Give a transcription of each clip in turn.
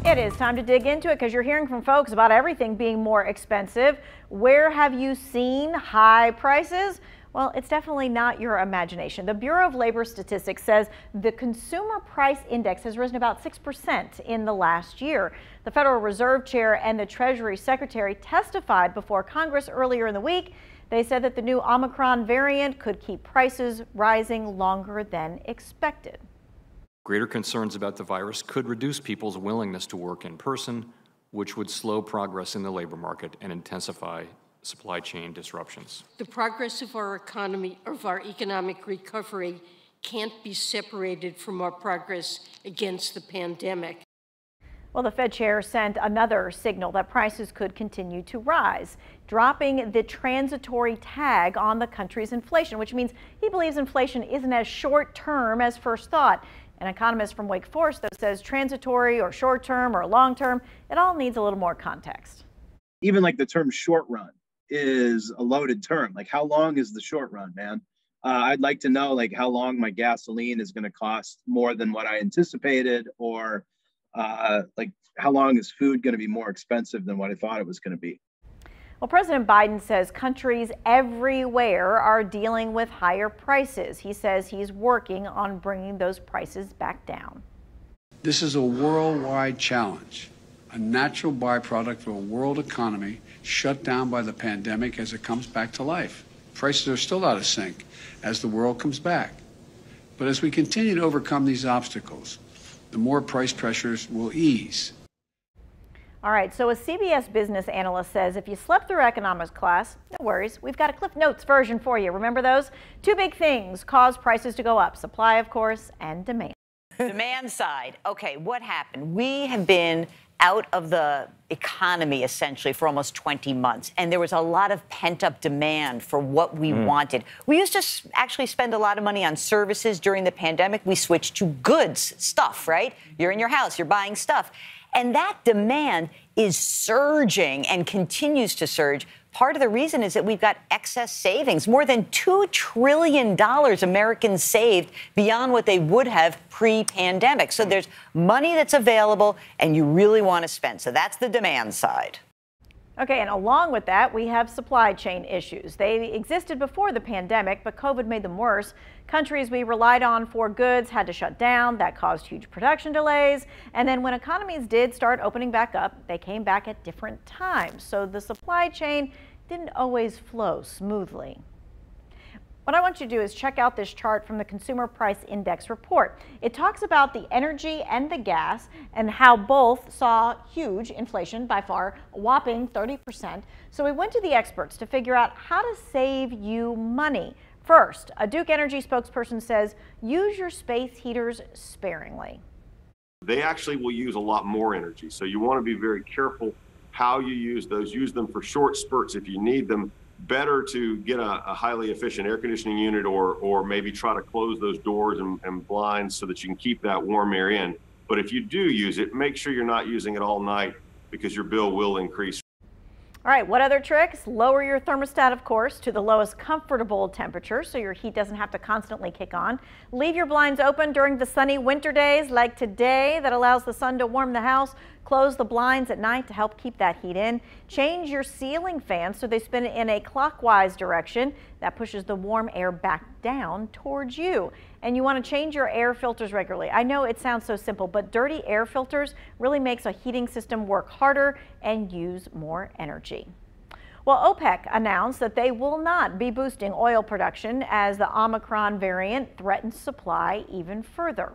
It is time to dig into it because you're hearing from folks about everything being more expensive. Where have you seen high prices? Well, it's definitely not your imagination. The Bureau of Labor Statistics says the Consumer Price Index has risen about 6% in the last year. The Federal Reserve Chair and the Treasury Secretary testified before Congress earlier in the week. They said that the new Omicron variant could keep prices rising longer than expected. Greater concerns about the virus could reduce people's willingness to work in person, which would slow progress in the labor market and intensify supply chain disruptions. The progress of our economy, of our economic recovery, can't be separated from our progress against the pandemic. Well, the Fed chair sent another signal that prices could continue to rise, dropping the transitory tag on the country's inflation, which means he believes inflation isn't as short term as first thought. An economist from Wake Forest, though, says transitory or short term or long term, it all needs a little more context. Even like the term short run is a loaded term. Like, how long is the short run, man? I'd like to know, like, how long my gasoline is going to cost more than what I anticipated, or like, how long is food going to be more expensive than what I thought it was going to be? Well, President Biden says countries everywhere are dealing with higher prices. He says he's working on bringing those prices back down. This is a worldwide challenge, a natural byproduct of a world economy shut down by the pandemic as it comes back to life. Prices are still out of sync as the world comes back. But as we continue to overcome these obstacles, the more price pressures will ease. All right, so a CBS business analyst says if you slept through economics class, no worries. We've got a Cliff Notes version for you. Remember those? Two big things cause prices to go up. Supply, of course, and demand. Demand side. Okay, what happened? We have been out of the economy essentially for almost 20 months. And there was a lot of pent-up demand for what we wanted. We used to actually spend a lot of money on services during the pandemic. We switched to goods, stuff, right? You're in your house, you're buying stuff. And that demand is surging and continues to surge. Part of the reason is that we've got excess savings. More than $2 trillion Americans saved beyond what they would have pre-pandemic. So there's money that's available and you really want to spend. So that's the demand side. Okay, and along with that, we have supply chain issues. They existed before the pandemic, but COVID made them worse. Countries we relied on for goods had to shut down. That caused huge production delays. And then when economies did start opening back up, they came back at different times. So the supply chain didn't always flow smoothly. What I want you to do is check out this chart from the Consumer Price Index report. It talks about the energy and the gas and how both saw huge inflation, by far, a whopping 30%. So we went to the experts to figure out how to save you money. First, a Duke Energy spokesperson says use your space heaters sparingly. They actually will use a lot more energy. So you want to be very careful how you use those. Use them for short spurts if you need them. Better to get a highly efficient air conditioning unit or maybe try to close those doors and blinds so that you can keep that warm air in. But if you do use it, make sure you're not using it all night because your bill will increase. All right, what other tricks? Lower your thermostat, of course, to the lowest comfortable temperature so your heat doesn't have to constantly kick on. Leave your blinds open during the sunny winter days like today. That allows the sun to warm the house. Close the blinds at night to help keep that heat in. Change your ceiling fans so they spin in a clockwise direction. That pushes the warm air back down towards you. And you want to change your air filters regularly. I know it sounds so simple, but dirty air filters really makes a heating system work harder and use more energy. Well, OPEC announced that they will not be boosting oil production as the Omicron variant threatens supply even further.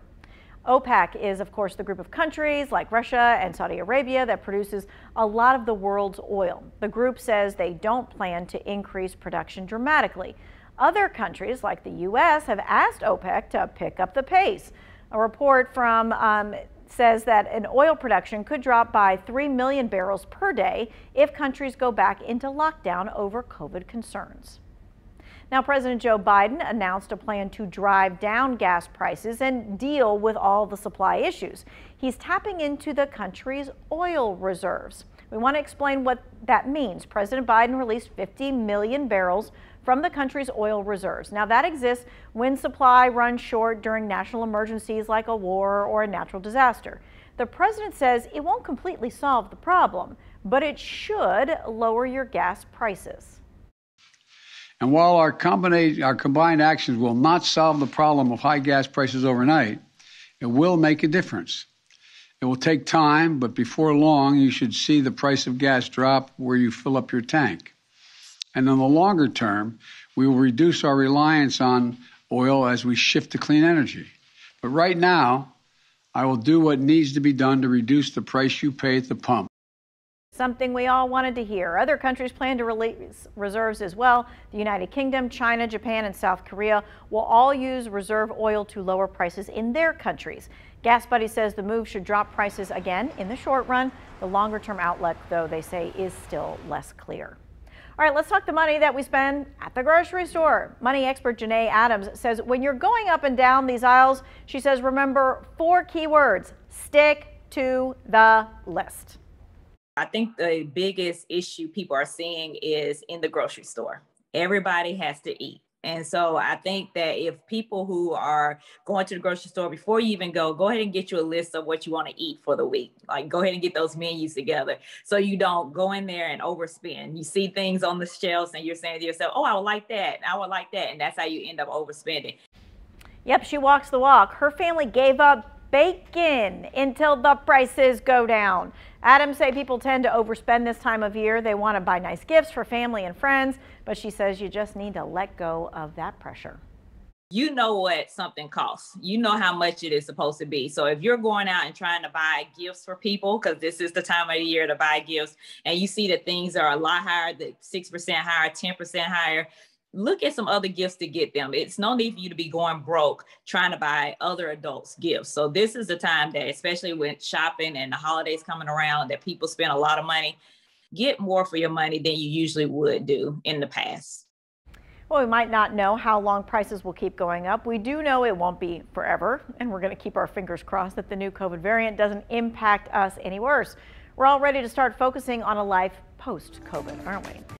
OPEC is, of course, the group of countries like Russia and Saudi Arabia that produces a lot of the world's oil. The group says they don't plan to increase production dramatically. Other countries like the U.S. have asked OPEC to pick up the pace. A report from says that an oil production could drop by 3 million barrels per day if countries go back into lockdown over COVID concerns. Now, President Joe Biden announced a plan to drive down gas prices and deal with all the supply issues. He's tapping into the country's oil reserves. We want to explain what that means. President Biden released 50 million barrels from the country's oil reserves. Now, that exists when supply runs short during national emergencies like a war or a natural disaster. The president says it won't completely solve the problem, but it should lower your gas prices. And while our combined actions will not solve the problem of high gas prices overnight, it will make a difference. It will take time, but before long, you should see the price of gas drop where you fill up your tank. And in the longer term, we will reduce our reliance on oil as we shift to clean energy. But right now, I will do what needs to be done to reduce the price you pay at the pump. Something we all wanted to hear. Other countries plan to release reserves as well. The United Kingdom, China, Japan, and South Korea will all use reserve oil to lower prices in their countries. Gas Buddy says the move should drop prices again in the short run. The longer-term outlook, though, they say is still less clear. All right, let's talk the money that we spend at the grocery store. Money expert Janae Adams says when you're going up and down these aisles, she says remember 4 key words: stick to the list. I think the biggest issue people are seeing is in the grocery store. Everybody has to eat. And so I think that if people who are going to the grocery store, before you even go ahead and get you a list of what you want to eat for the week. Like, go ahead and get those menus together so you don't go in there and overspend. You see things on the shelves and you're saying to yourself, oh, I would like that. I would like that. And that's how you end up overspending. Yep, she walks the walk. Her family gave up bacon until the prices go down. Adams say people tend to overspend this time of year. They want to buy nice gifts for family and friends, but she says you just need to let go of that pressure. You know what something costs. You know how much it is supposed to be. So if you're going out and trying to buy gifts for people, because this is the time of the year to buy gifts, and you see that things are a lot higher, that 6% higher, 10% higher, look at some other gifts to get them. It's no need for you to be going broke trying to buy other adults gifts. So this is the time that, especially with shopping and the holidays coming around, that people spend a lot of money. Get more for your money than you usually would do in the past. Well, we might not know how long prices will keep going up. We do know it won't be forever, and we're going to keep our fingers crossed that the new COVID variant doesn't impact us any worse. We're all ready to start focusing on a life post-COVID, aren't we?